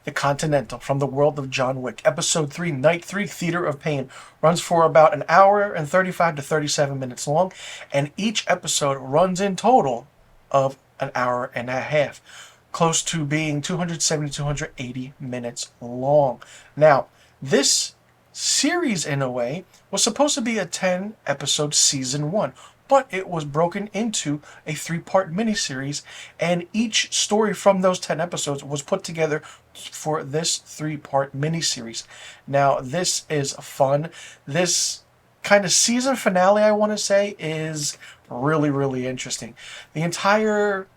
The Continental from the world of John Wick. Episode 3, Night 3, Theater of Pain. Runs for about an hour and 35 to 37 minutes long, and each episode runs in total of an hour and a half. Close to being 270 to 280 minutes long. Now, this series, in a way, was supposed to be a 10 episode season 1, but it was broken into a 3-part miniseries, and each story from those 10 episodes was put together for this 3-part miniseries. Now, this is fun. This kind of season finale, I want to say, is really, really interesting. The entire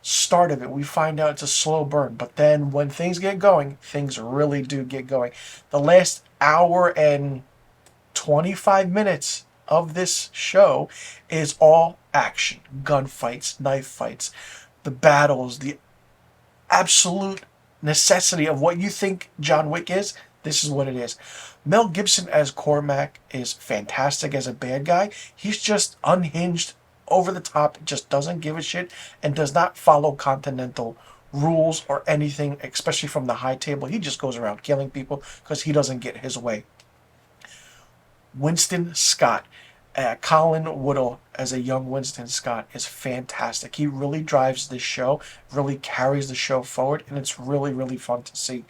start of it, we find out it's a slow burn, but then when things get going, things really do get going. The last hour and 25 minutes of this show is all action, gunfights, knife fights, the battles, the absolute necessity of what you think John Wick is. This is what it is. Mel Gibson as Cormac is fantastic as a bad guy. He's just unhinged, over the top, just doesn't give a shit, and does not follow Continental rules or anything, especially from the high table. He just goes around killing people because he doesn't get his way. Winston Scott, Colin Woodall as a young Winston Scott is fantastic. He really drives this show, really carries the show forward, and it's really, really fun to see.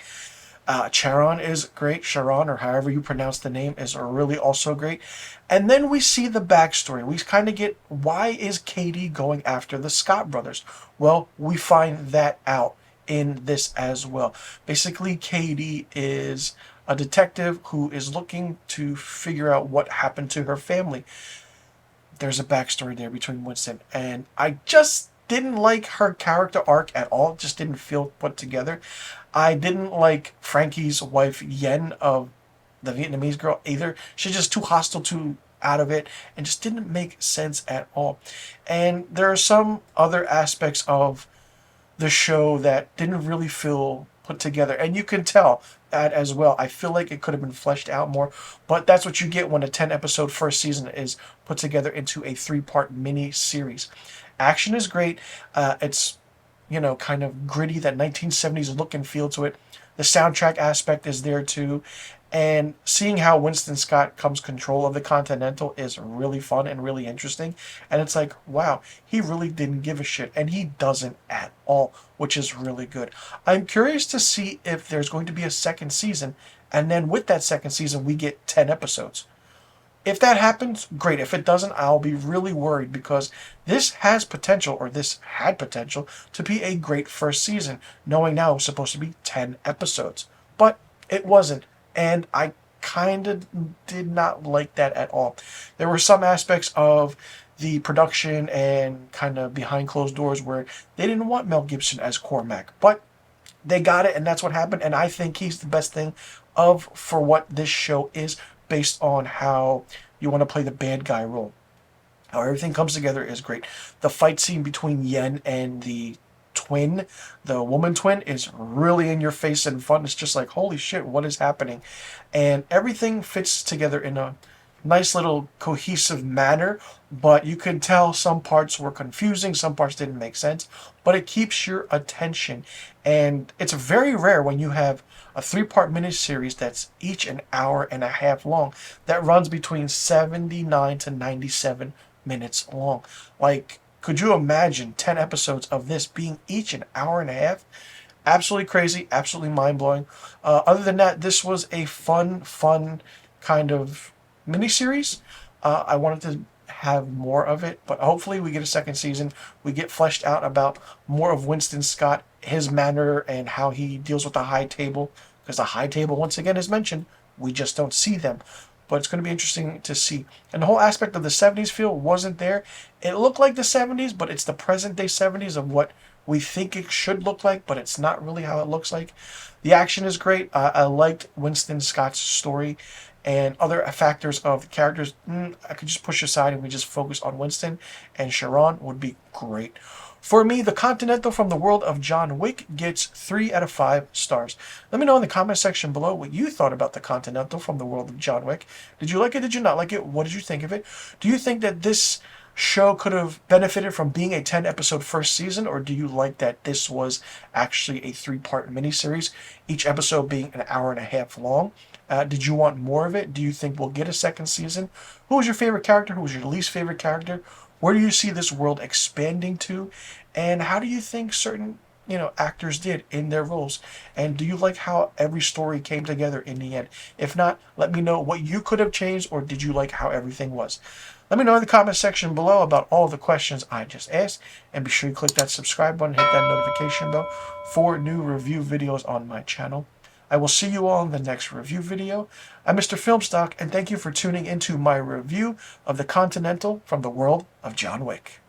Charon is great. Sharon, or however you pronounce the name, is really also great. And then we see the backstory. We kind of get, why is Katie going after the Scott brothers? Well, we find that out in this as well. Basically, Katie is a detective who is looking to figure out what happened to her family. There's a backstory there between Winston, and I just didn't like her character arc at all. It just didn't feel put together. I didn't like Frankie's wife, Yen, of the Vietnamese girl, either. She's just too hostile, too out of it, and just didn't make sense at all. And there are some other aspects of the show that didn't really feel put together, and you can tell that as well. I feel like it could have been fleshed out more, but that's what you get when a 10 episode first season is put together into a 3-part mini series. Action is great. It's, kind of gritty, that 1970s look and feel to it. The soundtrack aspect is there too. And seeing how Winston Scott comes control of the Continental is really fun and really interesting. And it's like, wow, he really didn't give a shit. And he doesn't at all, which is really good. I'm curious to see if there's going to be a second season. And then with that second season, we get 10 episodes. If that happens, great. If it doesn't, I'll be really worried, because this has potential, or this had potential, to be a great first season, knowing now it's supposed to be 10 episodes. But it wasn't. And I kind of did not like that at all. There were some aspects of the production and kind of behind closed doors where they didn't want Mel Gibson as Cormac, but they got it, and that's what happened. And I think he's the best thing for what this show is, based on how you want to play the bad guy role. How everything comes together is great. The fight scene between Yen and the woman twin, is really in your face and fun. It's just like, holy shit, what is happening? And everything fits together in a nice little cohesive manner, but you can tell some parts were confusing, some parts didn't make sense, but it keeps your attention. And it's very rare when you have a 3-part miniseries that's each an hour and a half long, that runs between 79 to 97 minutes long. Like, could you imagine 10 episodes of this being each an hour and a half? Absolutely crazy, absolutely mind-blowing. Other than that, this was a fun kind of miniseries. I wanted to have more of it, but hopefully we get a second season. We get fleshed out about more of Winston Scott, his manner, and how he deals with the high table, because the high table, once again, is mentioned. We just don't see them. But it's going to be interesting to see. And the whole aspect of the 70s feel wasn't there. It looked like the 70s, but it's the present day 70s of what we think it should look like, but it's not really how it looks like. The action is great. I liked Winston Scott's story, and other factors of the characters, I could just push aside and we just focus on Winston, and Sharon would be great. For me, the Continental from the world of John Wick gets 3 out of 5 stars. Let me know in the comment section below what you thought about the Continental from the world of John Wick. Did you like it? Did you not like it? What did you think of it? Do you think that this show could have benefited from being a 10 episode first season, or do you like that this was actually a 3-part miniseries, each episode being an hour and a half long? Did you want more of it? Do you think we'll get a second season? Who was your favorite character? Who was your least favorite character? Where do you see this world expanding to? And how do you think certain actors did in their roles? And do you like how every story came together in the end? If not, let me know what you could have changed, or did you like how everything was? Let me know in the comment section below about all the questions I just asked, and be sure you click that subscribe button, hit that notification bell for new review videos on my channel. I will see you all in the next review video. I'm Mr. Filmstock, and thank you for tuning into my review of the Continental from the world of John Wick.